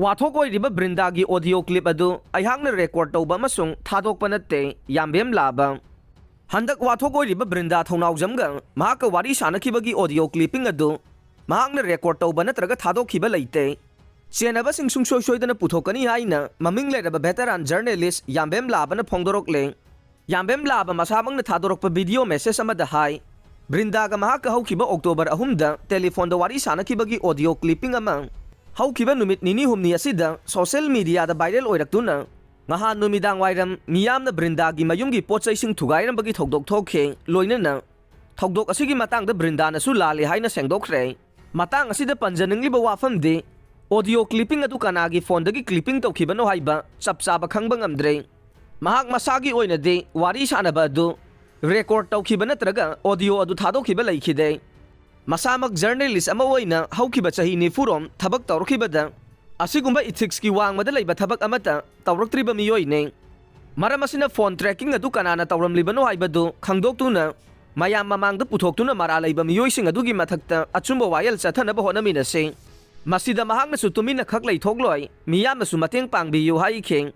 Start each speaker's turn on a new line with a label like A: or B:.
A: ꯋꯥꯊꯣꯛ ꯑꯣꯏꯔꯤꯕ ꯕ꯭ꯔꯤꯟꯗꯥꯒꯤ audio clip ꯑꯗꯨ ꯑꯩꯍꯥꯛꯅ ꯔꯦꯀꯣꯔꯗ ꯇꯧꯕ ꯑꯃꯁꯨꯡ ꯊꯥꯗꯣꯛꯄ ꯅꯠꯇꯦ, ꯌꯥꯝꯕꯦꯝ ꯂꯥꯕ꯫ ꯍꯟꯗꯛ ꯋꯥꯊꯣꯛ ꯑꯣꯏꯔꯤꯕ ꯕ꯭ꯔꯤꯟꯗꯥ ꯊꯧꯅꯥꯎꯖꯝꯒ ꯃꯍꯥꯛꯀ ꯋꯥꯔꯤ ꯁꯥꯅꯈꯤꯕꯒꯤ ꯑꯣꯗꯤꯑꯣ ꯀ꯭ꯂꯤꯞꯄꯤꯡ ꯑꯗꯨ ꯃꯍꯥꯛꯅ ꯔꯦꯀꯣꯔꯗ ꯇꯧꯕ ꯅꯠꯇ꯭ꯔꯒ ꯊꯥꯗꯣꯛꯈꯤꯕ ꯂꯩꯇꯦ꯫ ꯆꯦꯟꯅꯕꯁꯤꯡ ꯁꯨꯡꯁꯣꯏ ꯁꯣꯏꯗꯅ ꯄꯨꯊꯣꯛꯀꯅꯤ ꯍꯥꯏꯅ ꯃꯃꯤꯡ ꯂꯩꯔꯕ ꯚꯦꯇꯔꯥꯟ ꯖꯔꯅꯦꯂꯤꯁ ꯌꯥꯝꯕꯦꯝ ꯂꯥꯕꯅ ꯐꯣꯡꯗꯣꯔꯛꯂꯦ꯫ ꯌꯥꯝꯕꯦꯝ ꯂꯥꯕ ꯃꯁꯥꯃꯛꯅ ꯊꯥꯗꯣꯔꯛꯄ ꯚꯤꯗꯤꯑꯣ ꯃꯦꯁꯦꯖ ꯑꯃꯗ ꯍꯥꯏ, ꯕ꯭ꯔꯤꯟꯗꯥꯒ ꯃꯍꯥꯛꯀ ꯍꯧꯈꯤꯕ ꯑꯣꯛꯇꯣꯕꯔ 3ꯗ ꯇꯦꯂꯤꯐꯣꯟꯗ ꯋꯥꯔꯤ ꯁꯥꯅꯈꯤꯕꯒꯤ ꯑꯣꯗꯤꯑꯣ ꯀ꯭ꯂꯤꯞꯄꯤꯡ ꯑꯃ ꯍꯧꯈꯤꯕ ꯅꯨꯃꯤꯠ ꯅꯤꯅꯤ ꯍꯨꯝꯅꯤ ꯑꯁꯤꯗ ꯁꯣꯁꯤꯌꯦꯜ ꯃꯤꯗꯤꯌꯥꯗ ꯚꯥꯏꯔꯦꯜ ꯑꯣꯏꯔꯛꯇꯨꯅ ꯅꯍꯥꯟ ꯅꯨꯃꯤꯗꯥꯡ ꯋꯥꯏꯔꯝ ꯃꯤꯌꯥꯝꯅ ꯕ꯭ꯔꯤꯟꯗꯥꯒꯤ ꯃꯌꯨꯝꯒꯤ ꯄꯣꯠꯆꯩꯁꯤꯡ ꯊꯨꯒꯥꯏꯔꯝꯕꯒꯤ ꯊꯧꯗꯣꯛ ꯊꯣꯛꯈꯤ꯫ ꯂꯣꯏꯅꯅ ꯊꯧꯗꯣꯛ ꯑꯁꯤꯒꯤ ꯃꯇꯥꯡꯗ ꯕ꯭ꯔꯤꯟꯗꯥꯅꯁꯨ ꯂꯥꯜꯂꯦ ꯍꯥꯏꯅ ꯁꯦꯡꯗꯣꯛꯈ꯭ꯔꯦ꯫ ꯃꯇꯥꯡ ꯑꯁꯤꯗ ꯄꯟꯖꯅꯤꯡꯂꯤꯕ ꯋꯥꯐꯝꯗꯤ ꯑꯣꯗꯤꯑꯣ ꯀ꯭ꯂꯤꯞꯄꯤꯡ ꯑꯗꯨ ꯀꯅꯥꯒꯤ ꯐꯣꯟꯗꯒꯤ ꯀ꯭ꯂꯤꯞꯄꯤꯡ ꯇꯧꯈꯤꯕꯅꯣ ꯍꯥꯏꯕ ꯆꯞ ꯆꯥꯕ ꯈꯪꯕ ꯉꯝꯗ꯭ꯔꯦ꯫ ꯃꯍꯥꯛ ꯃꯁꯥꯒꯤ ꯑꯣꯏꯅꯗꯤ ꯋꯥꯔꯤ ꯁꯥꯅꯕ ꯑꯗꯨ ꯔꯦꯀꯣꯔꯗ ꯇꯧꯈꯤꯕ ꯅꯠꯇ꯭ꯔꯒ ꯑꯣꯗꯤꯑꯣ ꯑꯗꯨ ꯊꯥꯗꯣꯛꯈꯤꯕ ꯂꯩꯈꯤꯗꯦ꯫ ꯃꯁꯥꯃꯛ ꯖꯔꯅꯦꯂꯤꯁ ꯑꯃ ꯑꯣꯏꯅ ꯍꯧꯈꯤꯕ ꯆꯍꯤ 90ꯔꯣꯝ ꯊꯕꯛ ꯇꯧꯔꯛꯈꯤꯕꯗ ꯑꯁꯤꯒꯨꯝꯕ ꯏꯊꯤꯛꯁꯀꯤ ꯋꯥꯡꯃꯗ ꯂꯩꯕ ꯊꯕꯛ ꯑꯃꯠꯇ ꯇꯧꯔꯛꯇ꯭ꯔꯤꯕ ꯃꯤꯑꯣꯏꯅꯤ꯫ ꯃꯔꯝ ꯑꯁꯤꯅ ꯐꯣꯟ ꯇ꯭ꯔꯦꯀꯤꯡ ꯑꯗꯨ ꯀꯅꯥꯅ ꯇꯧꯔꯝꯂꯤꯕꯅꯣ ꯍꯥꯏꯕꯗꯨ ꯈꯪꯗꯣꯛꯇꯨꯅ ꯃꯌꯥꯝ ꯃꯃꯥꯡꯗ ꯄꯨꯊꯣꯛꯇꯨꯅ ꯃꯔꯥꯜ ꯂꯩꯕ ꯃꯤꯑꯣꯏꯁꯤꯡ ꯑꯗꯨꯒꯤ ꯃꯊꯛꯇ ꯑꯆꯨꯝꯕ ꯋꯥꯌꯦꯜ ꯆꯠꯊꯅꯕ ꯍꯣꯠꯅꯃꯤꯟꯅꯁꯤ꯫ ꯃꯁꯤꯗ ꯃꯍꯥꯛꯅꯁꯨ ꯇꯨꯃꯤꯟꯅ ꯈꯛ ꯂꯩꯊꯣꯛꯂꯣꯏ, ꯃꯤꯌꯥꯝꯅꯁꯨ ꯃꯇꯦꯡ ꯄꯥꯡꯕꯤꯌꯨ ꯍꯥꯏꯈꯤ꯫